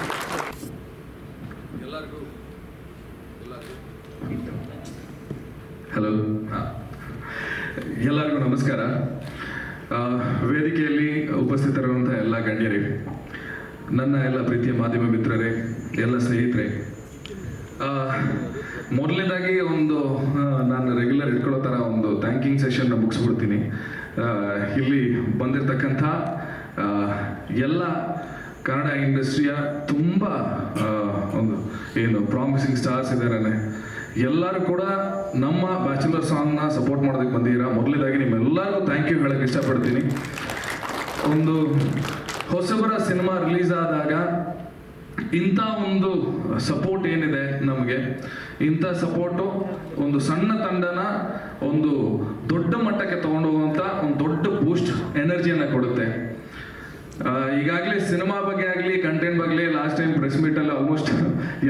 ಹಲೋ, ಎಲ್ಲರಿಗೂ ನಮಸ್ಕಾರ. ವೇದಿಕೆಯಲ್ಲಿ ಉಪಸ್ಥಿತರಿರುವಂಥ ಎಲ್ಲ ಗಣ್ಯರೇ, ನನ್ನ ಎಲ್ಲ ಪ್ರೀತಿಯ ಮಾಧ್ಯಮ ಮಿತ್ರರೇ, ಎಲ್ಲ ಸ್ನೇಹಿತರೆ, ಮೊದಲನೇದಾಗಿ ನಾನು ರೆಗ್ಯುಲರ್ ಇಟ್ಕೊಳ್ಳೋ ಥರ ಒಂದು ಥ್ಯಾಂಕಿಂಗ್ ಸೆಷನ್ನ ಮುಗಿಸ್ಬಿಡ್ತೀನಿ. ಇಲ್ಲಿ ಬಂದಿರತಕ್ಕಂಥ ಎಲ್ಲ ಕನ್ನಡ ಇಂಡಸ್ಟ್ರಿಯ ತುಂಬ ಪ್ರಾಮಿಸಿಂಗ್ ಸ್ಟಾರ್ಸ್ ಇದ್ದಾರೆ. ಎಲ್ಲರೂ ಕೂಡ ನಮ್ಮ ಬ್ಯಾಚುಲರ್ ಸಾಂಗ್ನ ಸಪೋರ್ಟ್ ಮಾಡೋದಕ್ಕೆ ಬಂದಿದ್ದೀರಾ. ಮೊದಲನೇದಾಗಿ ನಿಮ್ಮೆಲ್ಲರಿಗೂ ಥ್ಯಾಂಕ್ ಯು ಹೇಳಕ್ಕೆ ಇಷ್ಟಪಡ್ತೀನಿ. ಒಂದು ಹೊಸಬರ ಸಿನಿಮಾ ರಿಲೀಸ್ ಆದಾಗ ಇಂಥ ಒಂದು ಸಪೋರ್ಟ್ ಏನಿದೆ ನಮಗೆ, ಇಂಥ ಸಪೋರ್ಟು ಒಂದು ಸಣ್ಣ ತಂಡನ ಒಂದು ದೊಡ್ಡ ಮಟ್ಟಕ್ಕೆ ತಗೊಂಡೋಗುವಂಥ ಒಂದು ದೊಡ್ಡ ಬೂಸ್ಟ್ ಎನರ್ಜಿಯನ್ನು ಕೊಡುತ್ತೆ. ಈಗಾಗಲೇ ಸಿನಿಮಾ ಬಗ್ಗೆ ಆಗಲಿ, ಕಂಟೆಂಟ್ ಬಗ್ಗೆ ಲಾಸ್ಟ್ ಟೈಮ್ ಪ್ರೆಸ್ ಮೀಟಲ್ಲಿ ಆಲ್ಮೋಸ್ಟ್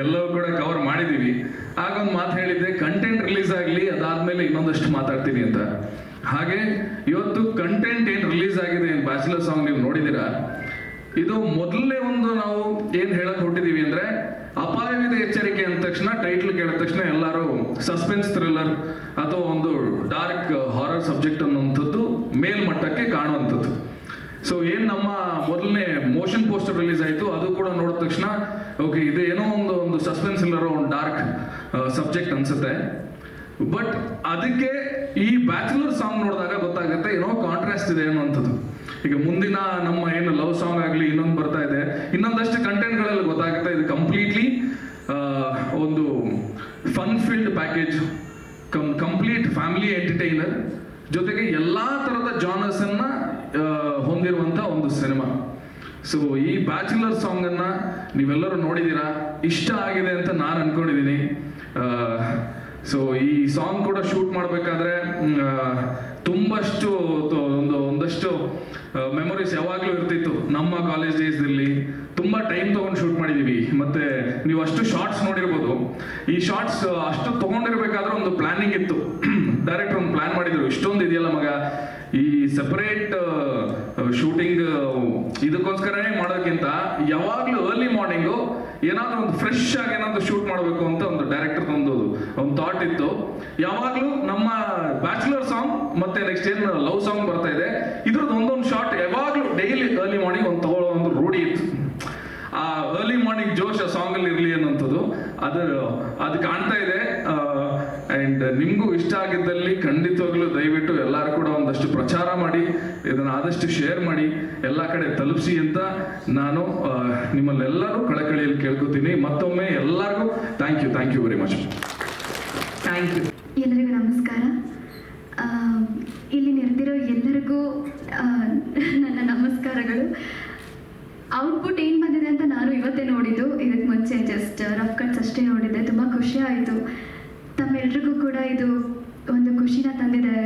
ಎಲ್ಲವೂ ಕೂಡ ಕವರ್ ಮಾಡಿದ್ದೀವಿ. ಆಗೊಂದು ಮಾತು ಹೇಳಿದ್ದೆ, ಕಂಟೆಂಟ್ ರಿಲೀಸ್ ಆಗಲಿ, ಅದಾದಮೇಲೆ ಇನ್ನೊಂದಷ್ಟು ಮಾತಾಡ್ತೀನಿ ಅಂತ. ಹಾಗೆ ಇವತ್ತು ಕಂಟೆಂಟ್ ಏನು ರಿಲೀಸ್ ಆಗಿದೆ, ಬ್ಯಾಚುಲರ್ ಸಾಂಗ್ ನೀವು ನೋಡಿದ್ದೀರಾ, ಇದು ಮೊದಲನೇ ನಾವು ಏನು ಹೇಳಕ್ ಹೊರಟಿದ್ದೀವಿ ಅಂದರೆ ಅಪಾಯವಿದೆ ಎಚ್ಚರಿಕೆ ಅಂದ ತಕ್ಷಣ, ಟೈಟ್ಲ್ ಕೇಳಿದ ತಕ್ಷಣ ಎಲ್ಲರೂ ಸಸ್ಪೆನ್ಸ್ ಥ್ರಿಲ್ಲರ್ ಅಥವಾ ಒಂದು ಡಾರ್ಕ್ ಹಾರರ್ ಸಬ್ಜೆಕ್ಟ್ ಅನ್ನುವಂಥದ್ದು ಮೇಲ್ಮಟ್ಟಕ್ಕೆ ಕಾಣುವಂಥದ್ದು. ಸೊ ಏನ್ ನಮ್ಮ ಮೊದಲನೇ ಮೋಷನ್ ಪೋಸ್ಟರ್ ರಿಲೀಸ್ ಆಯಿತು, ಅದು ಕೂಡ ನೋಡಿದ ತಕ್ಷಣ ಓಕೆ ಇದು ಏನೋ ಒಂದು ಸಸ್ಪೆನ್ಸ್ ಇಲ್ಲರೋ ಒಂದು ಡಾರ್ಕ್ ಸಬ್ಜೆಕ್ಟ್ ಅನ್ಸುತ್ತೆ. ಬಟ್ ಅದಕ್ಕೆ ಈ ಬ್ಯಾಚುಲರ್ ಸಾಂಗ್ ನೋಡಿದಾಗ ಗೊತ್ತಾಗುತ್ತೆ ಏನೋ ಕಾಂಟ್ರಾಸ್ಟ್ ಇದೆ ಅನ್ನುವಂಥದ್ದು. ಈಗ ಮುಂದಿನ ನಮ್ಮ ಏನು ಲವ್ ಸಾಂಗ್ ಆಗಲಿ ಇನ್ನೊಂದು ಬರ್ತಾ ಇದೆ, ಇನ್ನೊಂದಷ್ಟು ಕಂಟೆಂಟ್ಗಳಲ್ಲಿ ಗೊತ್ತಾಗುತ್ತೆ ಇದು ಕಂಪ್ಲೀಟ್ಲಿ ಒಂದು fun field package, complete family entertainer, ಜೊತೆಗೆ ಎಲ್ಲಾ ತರದ ಜಾನರ್ಸ್ ಅನ್ನ ಹೊಂದಿರುವಂತ ಒಂದು ಸಿನಿಮಾ. ಸೊ ಈ ಬ್ಯಾಚುಲರ್ ಸಾಂಗ್ ಅನ್ನ ನೀವೆಲ್ಲರೂ ನೋಡಿದೀರಾ, ಇಷ್ಟ ಆಗಿದೆ ಅಂತ ನಾನು ಅನ್ಕೊಂಡಿದ್ದೀನಿ. ಸೊ ಈ ಸಾಂಗ್ ಕೂಡ ಶೂಟ್ ಮಾಡಬೇಕಾದ್ರೆ ಒಂದಷ್ಟು ಮೆಮೊರೀಸ್ ಯಾವಾಗಲೂ ಇರ್ತಿತ್ತು. ನಮ್ಮ ಕಾಲೇಜ್ ಡೇಸ್ದಲ್ಲಿ ತುಂಬಾ ಟೈಮ್ ತಗೊಂಡು ಶೂಟ್ ಮಾಡಿದೀವಿ. ಮತ್ತೆ ನೀವು ಅಷ್ಟು ಶಾರ್ಟ್ಸ್ ನೋಡಿರ್ಬೋದು. ಈ ಶಾರ್ಟ್ಸ್ ಅಷ್ಟು ತಗೊಂಡಿರ್ಬೇಕಾದ್ರೆ ಒಂದು ಪ್ಲಾನಿಂಗ್ ಇತ್ತು. ಡೈರೆಕ್ಟರ್ ಒಂದು ಪ್ಲಾನ್ ಮಾಡಿದ್ರು, ಇಷ್ಟೊಂದು ಇದೆಯಲ್ಲ ಮಗ, ಈ ಸೆಪರೇಟ್ ಶೂಟಿಂಗ್ ಇದಕ್ಕೋಸ್ಕರನೇ ಮಾಡೋಕ್ಕಿಂತ ಯಾವಾಗ್ಲೂ ಅರ್ಲಿ ಮಾರ್ನಿಂಗು ಏನಾದ್ರೂ ಒಂದು ಫ್ರೆಶ್ ಆಗಿ ಏನಾದ್ರು ಶೂಟ್ ಮಾಡಬೇಕು ಅಂತ ಒಂದು ಡೈರೆಕ್ಟರ್ ಒಂದು ಥಾಟ್ ಇತ್ತು. ಯಾವಾಗ್ಲೂ ನಮ್ಮ ಬ್ಯಾಚುಲರ್ ಸಾಂಗ್ ಮತ್ತೆ ನೆಕ್ಸ್ಟ್ ಏನು ಲವ್ ಸಾಂಗ್ ಬರ್ತಾ ಇದೆ, ಇದ್ರದ್ದು ಒಂದೊಂದು ಶಾರ್ಟ್ ಯಾವಾಗ್ಲೂ ಡೈಲಿ ಅರ್ಲಿ ಮಾರ್ನಿಂಗ್ ಒಂದು ತಗೊಳ್ಳೋ ಒಂದು ರೂಢಿ ಇತ್ತು. ಆ ಅರ್ಲಿ ಮಾರ್ನಿಂಗ್ ಜೋಶ್ ಆ ಸಾಂಗ್ ಅಲ್ಲಿ ಇರ್ಲಿ ಅನ್ನೋಂಥದ್ದು ಅದು ಕಾಣ್ತಾ ಇದೆ. ಅಂಡ್ ನಿಮ್ಗೂ ಇಷ್ಟ ಆಗಿದ್ದಲ್ಲಿ ಖಂಡಿತವಾಗ್ಲೂ ದಯವಿಟ್ಟು ಎಲ್ಲರೂ ಕೂಡ ಒಂದಷ್ಟು ಪ್ರಚಾರ ಮಾಡಿ, ಇದನ್ನ ಆದಷ್ಟು ಶೇರ್ ಮಾಡಿ, ಎಲ್ಲ ಕಡೆ ತಲುಪಿಸಿ ಅಂತ ನಾನು ನಿಮ್ಮಲ್ಲೆಲ್ಲರೂ ಕಳಕಳಿಯಲ್ಲಿ ಕೇಳ್ಕೊತೀನಿ. ಮತ್ತೊಮ್ಮೆ ಎಲ್ಲರಿಗೂ thank you very much. Thank you. ಎಲ್ಲರಿಗೂ ನಮಸ್ಕಾರ. ಇಲ್ಲಿ ನೆರೆದಿರೋ ಎಲ್ಲರಿಗೂ ನನ್ನ ನಮಸ್ಕಾರಗಳು. ಔಟ್ಪುಟ್ ಏನು ಬಂದಿದೆ ಅಂತ ನಾನು ಇವತ್ತೇ ನೋಡಿದ್ದು, ಇದಕ್ಕೆ ಮುಂಚೆ ಜಸ್ಟ್ ರಫ್ ಕಟ್ಸ್ ಅಷ್ಟೇ ನೋಡಿದ್ದೆ. ತುಂಬ ಖುಷಿ ಆಯಿತು. ತಮ್ಮೆಲ್ರಿಗೂ ಕೂಡ ಇದು ಒಂದು ಖುಷಿನ ತಂದಿದೆ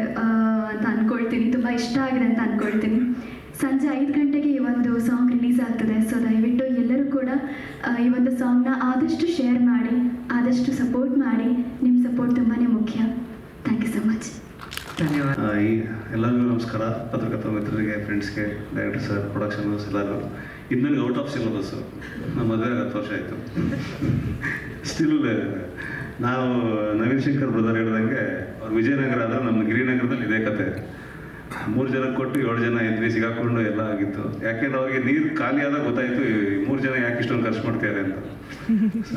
ಅಂತ ಅಂದ್ಕೊಳ್ತೀನಿ. ತುಂಬ ಇಷ್ಟ ಆಗಿದೆ ಅಂತ ಅಂದ್ಕೊಳ್ತೀನಿ. ಸಂಜೆ 5 ಗಂಟೆಗೆ ಈ ಒಂದು ಸಾಂಗ್ ರಿಲೀಸ್ ಆಗ್ತದೆ. ಸೊ ದಯವಿಟ್ಟು ಎಲ್ಲರೂ ಕೂಡ ಈ ಒಂದು ಸಾಂಗ್ನ ಆದಷ್ಟು ಶೇರ್ ಮಾಡಿ, ಆದಷ್ಟು ಸಪೋರ್ಟ್ ಮಾಡಿ. ನಿಮ್ಮ ಸಪೋರ್ಟ್ ತುಂಬಾ ಮುಖ್ಯ. Thank you so much. ಧನ್ಯವಾದ. ಎಲ್ಲರಿಗೂ ನಮಸ್ಕಾರ. ಪತ್ರಕರ್ತ ಮಿತ್ರರಿಗೆ, ಫ್ರೆಂಡ್ಸ್ಗೆ, ಡೈರೆಕ್ಟರ್ ಸರ್, ಪ್ರೊಡಕ್ಷನ್ ಹೌಸ್ ಎಲ್ಲರಿಗೂ. ಇದು ನನಗೆ ಔಟ್ ಆಫ್ ಸಿಲೆಬಸ್ಸು. ನಮ್ಮ ಮದುವೆ 10 ವರ್ಷ ಆಯಿತು. ಸ್ಟಿಲ್ ನಾವು ನವೀನ್ ಶಂಕರ್ ಬ್ರದರ್ ಹೇಳ್ದಂಗೆ ಅವ್ರು ವಿಜಯನಗರ ಆದರೆ ನಮ್ಮ ಗಿರಿನಗರದಲ್ಲಿ ಇದೇ ಕತೆ. 3 ಜನಕ್ಕೆ ಕೊಟ್ಟು 7 ಜನ ಇದ್ವಿ, ಸಿಗಾಕೊಂಡು ಎಲ್ಲ ಆಗಿತ್ತು. ಯಾಕೆಂದ್ರೆ ಅವ್ರಿಗೆ ನೀರು ಖಾಲಿ ಆದಾಗ ಗೊತ್ತಾಯಿತು 3 ಜನ ಯಾಕೆ ಇಷ್ಟೊಂದು ಖರ್ಚು ಮಾಡ್ತಾರೆ ಅಂತ.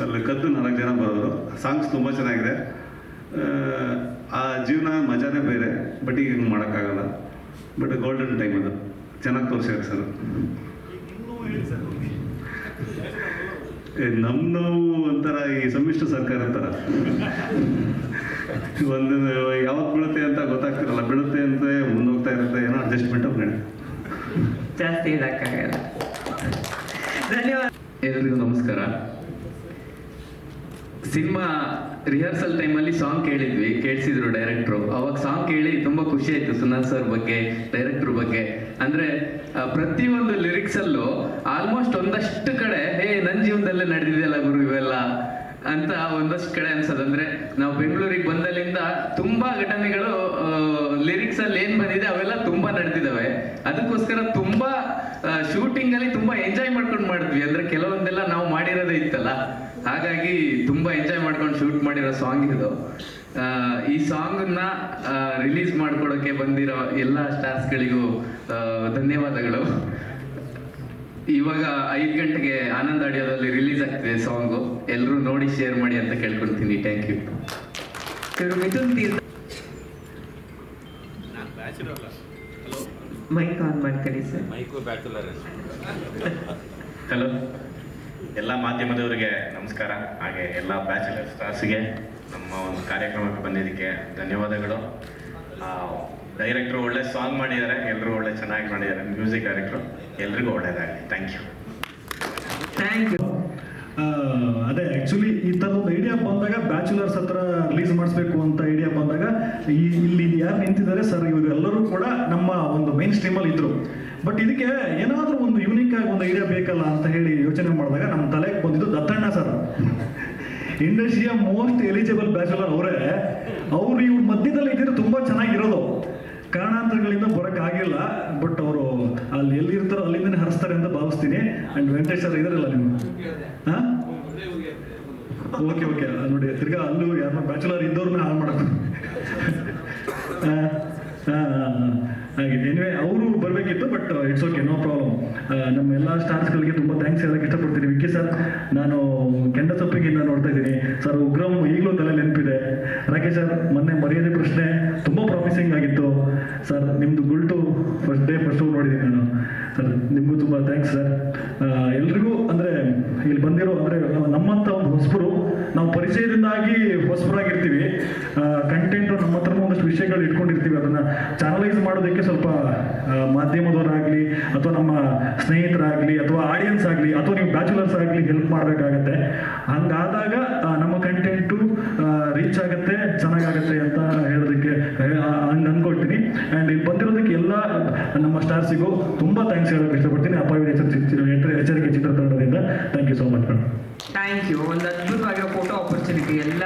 ಅಲ್ಲಿ ಕದ್ದು 4 ಜನ ಬರೋರು. ಸಾಂಗ್ಸ್ ತುಂಬ ಚೆನ್ನಾಗಿದೆ. ಆ ಜೀವನ ಮಜಾನೇ ಬೇರೆ. ಬಟ್ ಈಗ ಮಾಡೋಕ್ಕಾಗಲ್ಲ. ಬಟ್ ಗೋಲ್ಡನ್ ಟೈಮ್ ಅದು. ಚೆನ್ನಾಗಿ ತೋರಿಸಿದ್ದಾರೆ ಸರ್. ನಮ್ಮ ನೋವು ಒಂಥರ ಈ ಸಮ್ಮಿಶ್ರ ಸರ್ಕಾರ ಥರ ಒಂದು ಯಾವತ್ತು ಬೀಳುತ್ತೆ ಅಂತ ಗೊತ್ತಾಗ್ತಿರಲ್ಲ. ಬೀಳುತ್ತೆ ಅಂತ ಮುಂದೋಗ್ತಾ ಇರುತ್ತೆ, ಏನೋ ಅಡ್ಜಸ್ಟ್ಮೆಂಟ್ ಮಾಡಿ ಜಾಸ್ತಿ ಹೇಳಕ್ಕಾಗಲ್ಲ. ಧನ್ಯವಾದ. ಎಲ್ಲರಿಗೂ ನಮಸ್ಕಾರ. ಸಿನಿಮಾ ರಿಹರ್ಸಲ್ ಟೈಮಲ್ಲಿ ಸಾಂಗ್ ಕೇಳಿಸಿದ್ರು ಡೈರೆಕ್ಟ್ರು. ಅವಾಗ ಸಾಂಗ್ ಕೇಳಿ ತುಂಬಾ ಖುಷಿ ಆಯ್ತು. ಸುನಾಲ್ ಸರ್ ಬಗ್ಗೆ, ಡೈರೆಕ್ಟರ್ ಬಗ್ಗೆ. ಅಂದ್ರೆ ಪ್ರತಿಯೊಂದು ಲಿರಿಕ್ಸ್ ಅಲ್ಲೂ ಆಲ್ಮೋಸ್ಟ್ ಒಂದಷ್ಟು ಕಡೆ ನನ್ನ ಜೀವನದಲ್ಲೇ ನಡೆದಿದೆಯಲ್ಲ ಗುರು ಇವೆಲ್ಲ ಅಂತ ಒಂದಷ್ಟು ಕಡೆ ಅನ್ಸೋದು. ಅಂದ್ರೆ ನಾವು ಬೆಂಗಳೂರಿಗೆ ಬಂದಲ್ಲಿಂದ ತುಂಬಾ ಘಟನೆಗಳು ಲಿರಿಕ್ಸ್ ಅಲ್ಲಿ ಏನ್ ಬಂದಿದೆ ಅವೆಲ್ಲ ತುಂಬಾ ನಡೆದಿದ್ದಾವೆ. ಅದಕ್ಕೋಸ್ಕರ ತುಂಬಾ ಶೂಟಿಂಗ್ ಅಲ್ಲಿ ತುಂಬಾ ಎಂಜಾಯ್ ಮಾಡ್ಕೊಂಡು ಮಾಡಿದ್ವಿ. ಅಂದ್ರೆ ಕೆಲವೊಂದೆಲ್ಲ ನಾವು ಮಾಡಿರೋದೇ ಇತ್ತಲ್ಲ, ಹಾಗಾಗಿ ತುಂಬಾ ಎಂಜಾಯ್ ಮಾಡ್ಕೊಂಡು ಶೂಟ್ ಮಾಡಿರೋ ಸಾಂಗ್ ಇದು. ಈ ಸಾಂಗ್ ನ ರಿಲೀಸ್ ಮಾಡ್ಕೊಡೋಕೆ ಬಂದಿರೋ ಎಲ್ಲ ಸ್ಟಾರ್ಸ್ಗಳಿಗೂ ಧನ್ಯವಾದಗಳು. ಇವಾಗ 5 ಗಂಟೆಗೆ ಆನಂದ್ ಆಡಿಯೋದಲ್ಲಿ ರಿಲೀಸ್ ಆಗ್ತಿದೆ ಸಾಂಗು. ಎಲ್ಲರೂ ನೋಡಿ ಶೇರ್ ಮಾಡಿ ಅಂತ ಕೇಳ್ಕೊಳ್ತೀನಿ. Thank you. Mithun Theertha mike on ಮಾಡ್ಕೊಳ್ಳಿ ಸರ್. ಹಲೋ, ಎಲ್ಲ ಮಾಧ್ಯಮದವರಿಗೆ ನಮಸ್ಕಾರ. ಹಾಗೆ ಎಲ್ಲ ಬ್ಯಾಚುಲರ್ ಸ್ಟಾರ್ಸ್ಗೆ ನಮ್ಮ ಒಂದು ಕಾರ್ಯಕ್ರಮಕ್ಕೆ ಬಂದಿದ್ದಕ್ಕೆ ಧನ್ಯವಾದಗಳು. ಡೈರೆಕ್ಟ್ರು ಒಳ್ಳೆ ಸಾಂಗ್ ಮಾಡಿದ್ದಾರೆ, ಎಲ್ಲರೂ ಒಳ್ಳೆ ಚೆನ್ನಾಗಿ ಮಾಡಿದ್ದಾರೆ. ಮ್ಯೂಸಿಕ್ ಡೈರೆಕ್ಟ್ರು, ಎಲ್ರಿಗೂ ಒಳ್ಳೇದಾಗಲಿ. Thank you. Thank you. ಅದೇ ಆ್ಯಕ್ಚುಲಿ ಈ ಥರದೊಂದು ಐಡಿಯಾ ಬಂದಾಗ, ಬ್ಯಾಚುಲರ್ಸ್ ಹತ್ರ ರಿಲೀಸ್ ಮಾಡಿಸ್ಬೇಕು ಅಂತ ಐಡಿಯಾ ಬಂದಾಗ, ಇಲ್ಲಿ ಯಾರು ನಿಂತಿದ್ದಾರೆ ಸರ್, ಇವರೆಲ್ಲರೂ ಕೂಡ ನಮ್ಮ ಒಂದು ಮೈನ್ ಸ್ಟ್ರೀಮಲ್ಲಿ ಇದ್ರು. ಬಟ್ ಇದಕ್ಕೆ ಏನಾದರೂ ಒಂದು ಯೂನಿಕ್ ಆಗಿ ಒಂದು ಐಡಿಯಾ ಬೇಕಲ್ಲ ಅಂತ ಹೇಳಿ ಯೋಚನೆ ಮಾಡಿದಾಗ ನಮ್ಮ ತಲೆಗೆ ಬಂದಿದ್ದು ದತ್ತಣ್ಣ ಸರ್. ಇಂಡಸ್ಟ್ರಿಯ ಮೋಸ್ಟ್ ಎಲಿಜಿಬಲ್ ಬ್ಯಾಚುಲರ್ ಅವರೇ. ಅವರು ಇವ್ರ ಮಧ್ಯದಲ್ಲಿ ಇದ್ದರೆ ತುಂಬ ಚೆನ್ನಾಗಿರೋದು. ಕಾರಣಾಂತರಗಳಿಂದ ಬರೋಕ್ಕಾಗಿಲ್ಲ. ಬಟ್ ಅವರು ಅಲ್ಲಿ ಎಲ್ಲಿರ್ತಾರೋ ಅಲ್ಲಿಂದನೇ ಹರಿಸ್ತಾರೆ ಅಂತ ಭಾವಿಸ್ತೀನಿ. ಆ್ಯಂಡ್ ವೆಂಕಟೇಶ್ ಸರ್ ಇದಾರಲ್ಲ ನೀವು, ಹಾಂ ಓಕೆ ನೋಡಿ ತಿರ್ಗಾ ಅಲ್ಲೂ ಯಾರನ್ನ ಬ್ಯಾಚುಲರ್ ಇದ್ದವ್ರನ್ನ ಹಾಳು ಮಾಡಬೇಕು. ಹಾಗೆ ಎನಿವೆ ಅವರು ಬರಬೇಕಿತ್ತು, but it's okay, no problem. ನಮ್ಮ ಎಲ್ಲ ಸ್ಟಾರ್ಸ್ಗಳಿಗೆ ತುಂಬ ಥ್ಯಾಂಕ್ಸ್ ಹೇಳಕ್ಕೆ ಇಷ್ಟಪಡ್ತೀನಿ. ವಿಕ್ಕಿ ಸರ್, ನಾನು ಕೆಂಡ ಸೊಪ್ಪಿಗಿಂದ ನೋಡ್ತಾ ಇದ್ದೀನಿ ಸರ್. ಉಗ್ರಂ ಈಗಲೂ ತಲೆ ನೆನಪಿದೆ. ರಾಕೇಶ್ ಸರ್, ಮೊನ್ನೆ ಮರ್ಯಾದೆ ಪ್ರಶ್ನೆ ತುಂಬ ಪ್ರಾಮಿಸಿಂಗ್ ಆಗಿತ್ತು ಸರ್. ನಿಮ್ಮದು ಗುಲ್ಟು ಫಸ್ಟ್ ನೋಡಿದ್ದೀನಿ ನಾನು ಸರ್. ನಿಮಗೂ ತುಂಬ ಥ್ಯಾಂಕ್ಸ್ ಸರ್. ಎಲ್ರಿಗೂ ಅಂದರೆ ಇಲ್ಲಿ ಬಂದಿರೋ ಅಂದರೆ ನಮ್ಮಂಥ ಒಂದು ಹೊಸಬರು, ನಾವು ಪರಿಚಯದಿಂದಾಗಿ ಹೊಸಬರಾಗಿರ್ತೀವಿ. ಕಂಟೆಂಟು ನಮ್ಮ ಹತ್ರನೂ ಒಂದಷ್ಟು ವಿಷಯಗಳು ಇಟ್ಕೊಂಡಿರ್ತೀವಿ. ಅದನ್ನು ಚಾನಲೈಸ್ ಮಾಡೋದಕ್ಕೆ ಸ್ವಲ್ಪ ಮಾಧ್ಯಮದವರಾಗಲಿ ಅಥವಾ ನಮ್ಮ ಸ್ನೇಹಿತರಾಗಲಿ ಅಥವಾ ಆಡಿಯನ್ಸ್ ಆಗಲಿ ಅಥವಾ ನೀವು ಬ್ಯಾಚುಲರ್ಸ್ ಆಗಲಿ ಹೆಲ್ಪ್ ಮಾಡಬೇಕಾಗತ್ತೆ. ಹಂಗಾದಾಗ ನಮ್ಮ ಕಂಟೆಂಟು ರೀಚ್ ಆಗುತ್ತೆ, ಚೆನ್ನಾಗಾಗತ್ತೆ ಅಂತ ಹೇಳೋದಕ್ಕೆ ಹಂಗೆ ಅಂದ್ಕೊಳ್ತೀನಿ. ಆ್ಯಂಡ್ ಇಲ್ಲಿ ಬಂದಿರೋದಕ್ಕೆ ಎಲ್ಲ ನಮ್ಮ ಸ್ಟಾರ್ಸಿಗೂ ತುಂಬ ಥ್ಯಾಂಕ್ಸ್ ಹೇಳೋಕ್ಕೆ ಇಷ್ಟಪಡ್ತೀನಿ. ಅಪಾಯದ ಎಚ್ಚರಿಕೆ ಚಿತ್ರತಂಡದಿಂದ thank you so much madam. Thank you. ಒಂದು ಅದ್ಭುತವಾಗಿರೋ ಫೋಟೋ ಆಪರ್ಚುನಿಟಿ ಎಲ್ಲ